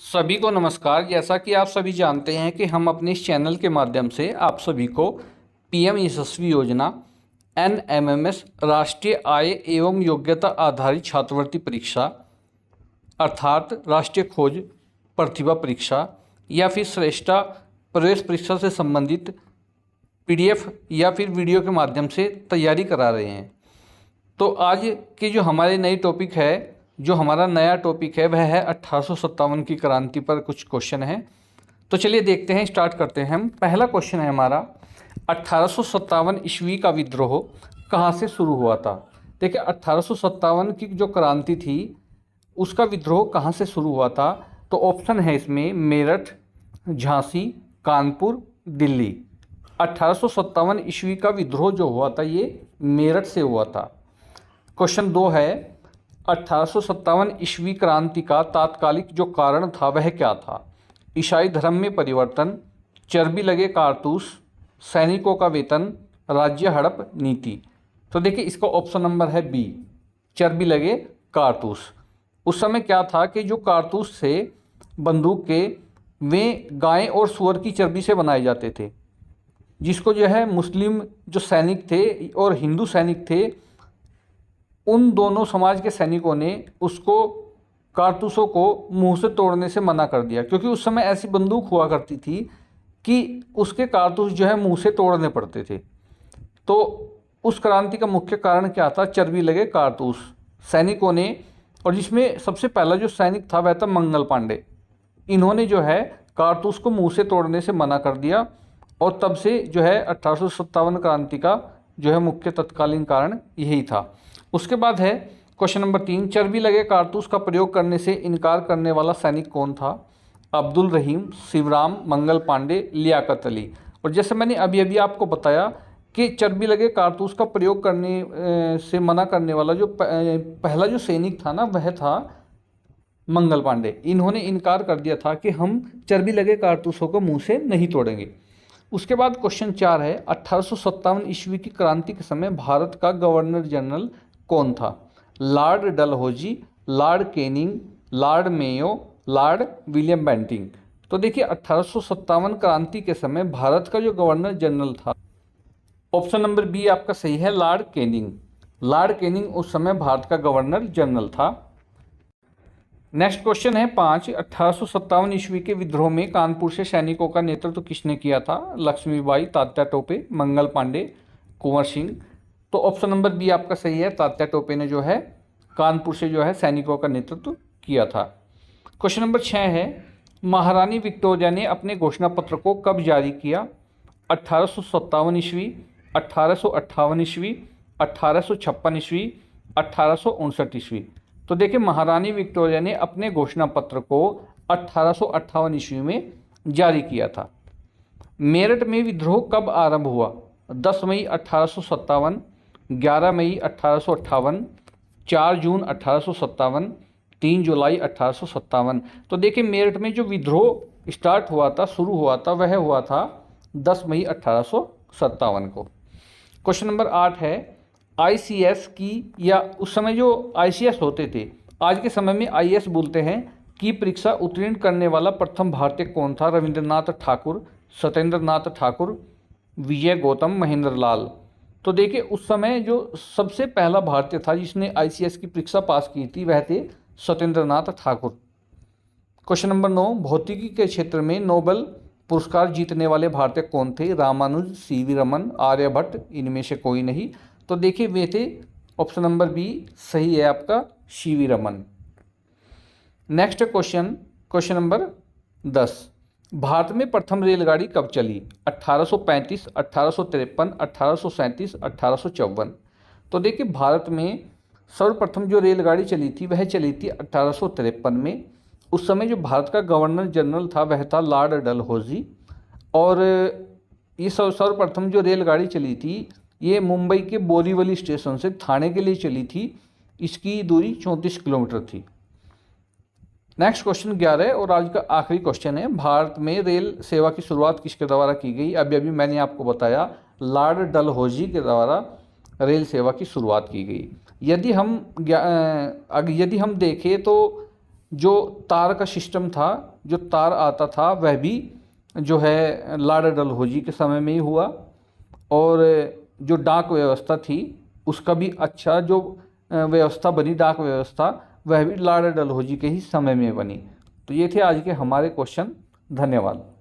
सभी को नमस्कार। जैसा कि आप सभी जानते हैं कि हम अपने इस चैनल के माध्यम से आप सभी को पीएम यशस्वी योजना एनएमएमएस राष्ट्रीय आय एवं योग्यता आधारित छात्रवृत्ति परीक्षा अर्थात राष्ट्रीय खोज प्रतिभा परीक्षा या फिर श्रेष्ठा प्रवेश परीक्षा से संबंधित पीडीएफ या फिर वीडियो के माध्यम से तैयारी करा रहे हैं। तो आज की जो हमारे नई टॉपिक है, जो हमारा नया टॉपिक है, वह है 1857 की क्रांति पर कुछ क्वेश्चन हैं। तो चलिए देखते हैं, स्टार्ट करते हैं हम। पहला क्वेश्चन है हमारा, 1857 ईस्वी का विद्रोह कहाँ से शुरू हुआ था। देखिए 1857 की जो क्रांति थी उसका विद्रोह कहाँ से शुरू हुआ था। तो ऑप्शन है इसमें मेरठ, झांसी, कानपुर, दिल्ली। 1857 ईस्वी का विद्रोह जो हुआ था ये मेरठ से हुआ था। क्वेश्चन 2 है, 1857 ईस्वी क्रांति का तात्कालिक जो कारण था वह क्या था। ईसाई धर्म में परिवर्तन, चर्बी लगे कारतूस, सैनिकों का वेतन, राज्य हड़प नीति। तो देखिए इसका ऑप्शन नंबर है बी, चर्बी लगे कारतूस। उस समय क्या था कि जो कारतूस थे बंदूक के, वे गाय और सुअर की चर्बी से बनाए जाते थे, जिसको जो है मुस्लिम जो सैनिक थे और हिंदू सैनिक थे, उन दोनों समाज के सैनिकों ने उसको कारतूसों को मुंह से तोड़ने से मना कर दिया, क्योंकि उस समय ऐसी बंदूक हुआ करती थी कि उसके कारतूस जो है मुंह से तोड़ने पड़ते थे। तो उस क्रांति का मुख्य कारण क्या था, चर्बी लगे कारतूस। सैनिकों ने, और जिसमें सबसे पहला जो सैनिक था वह था मंगल पांडे, इन्होंने जो है कारतूस को मुंह से तोड़ने से मना कर दिया, और तब से जो है 1857 क्रांति का जो है मुख्य तत्कालीन कारण यही था। उसके बाद है क्वेश्चन नंबर 3, चर्बी लगे कारतूस का प्रयोग करने से इनकार करने वाला सैनिक कौन था। अब्दुल रहीम, शिवराम, मंगल पांडे, लियाकत अली। और जैसे मैंने अभी अभी आपको बताया कि चर्बी लगे कारतूस का प्रयोग करने से मना करने वाला जो पहला जो सैनिक था ना, वह था मंगल पांडे। इन्होंने इनकार कर दिया था कि हम चर्बी लगे कारतूसों को मुंह से नहीं तोड़ेंगे। उसके बाद क्वेश्चन 4 है, 1857 ईस्वी की क्रांति के समय भारत का गवर्नर जनरल कौन था। Lord Dalhousie, Lord Canning, Lord Mayo, Lord William Bentinck. तो देखिए 1857 क्रांति के समय भारत का जो गवर्नर जनरल था, ऑप्शन नंबर बी आपका सही है, लॉर्ड कैनिंग। लॉर्ड कैनिंग उस समय भारत का गवर्नर जनरल था। नेक्स्ट क्वेश्चन है 5, 1857 ईस्वी के विद्रोह में कानपुर से सैनिकों का नेतृत्व किसने किया था। लक्ष्मीबाई, तात्या टोपे, मंगल पांडे, कुंवर सिंह। तो ऑप्शन नंबर बी आपका सही है, तात्या टोपे ने जो है कानपुर से जो है सैनिकों का नेतृत्व किया था। क्वेश्चन नंबर 6 है, महारानी विक्टोरिया ने अपने घोषणा पत्र को कब जारी किया। 1857 ईस्वी, 1858 ईस्वी, 1856 ईस्वी, 1859 ईस्वी। तो देखिए महारानी विक्टोरिया ने अपने घोषणा पत्र को 1858 ईस्वी में जारी किया था। मेरठ में विद्रोह कब आरंभ हुआ। 10 मई 1857, 11 मई 1858, 4 जून 1857, 3 जुलाई 1857। तो देखिए मेरठ में जो विद्रोह स्टार्ट हुआ था, शुरू हुआ था, वह हुआ था 10 मई 1857 को। क्वेश्चन नंबर 8 है, आईसीएस की, या उस समय जो आईसीएस होते थे, आज के समय में आईएएस बोलते हैं, की परीक्षा उत्तीर्ण करने वाला प्रथम भारतीय कौन था। रविंद्रनाथ ठाकुर, सत्येंद्रनाथ ठाकुर, विजय गौतम, महेंद्र लाल। तो देखिए उस समय जो सबसे पहला भारतीय था जिसने आईसीएस की परीक्षा पास की थी वह थे सत्येंद्रनाथ ठाकुर। क्वेश्चन नंबर 9, भौतिकी के क्षेत्र में नोबेल पुरस्कार जीतने वाले भारतीय कौन थे। रामानुज, सीवी रमन, आर्यभट्ट, इनमें से कोई नहीं। तो देखिए वे थे, ऑप्शन नंबर बी सही है आपका, CV Raman. Next question, question number 10, Bharat में प्रथम रेलगाड़ी कब चली। 1835, 1853, 1837, 1854। तो देखिए भारत में सर्वप्रथम जो रेलगाड़ी चली थी वह चली थी 1853 में। उस समय जो भारत का गवर्नर जनरल था वह था लॉर्ड डलहौजी, और ये सर्वप्रथम जो रेलगाड़ी चली थी ये मुंबई के बोरीवली स्टेशन से थाने के लिए चली थी। इसकी दूरी 34 किलोमीटर थी। नेक्स्ट क्वेश्चन 11 और आज का आखिरी क्वेश्चन है, भारत में रेल सेवा की शुरुआत किसके द्वारा की गई। अभी अभी मैंने आपको बताया, लॉर्ड डलहौजी के द्वारा रेल सेवा की शुरुआत की गई। यदि हम देखें तो जो तार का सिस्टम था, जो तार आता था, वह भी जो है लाड़ा डलहौजी के समय में ही हुआ। और जो डाक व्यवस्था थी उसका भी अच्छा जो व्यवस्था बनी, डाक व्यवस्था, वह भी लाड़ा डलहौजी के ही समय में बनी। तो ये थे आज के हमारे क्वेश्चन। धन्यवाद।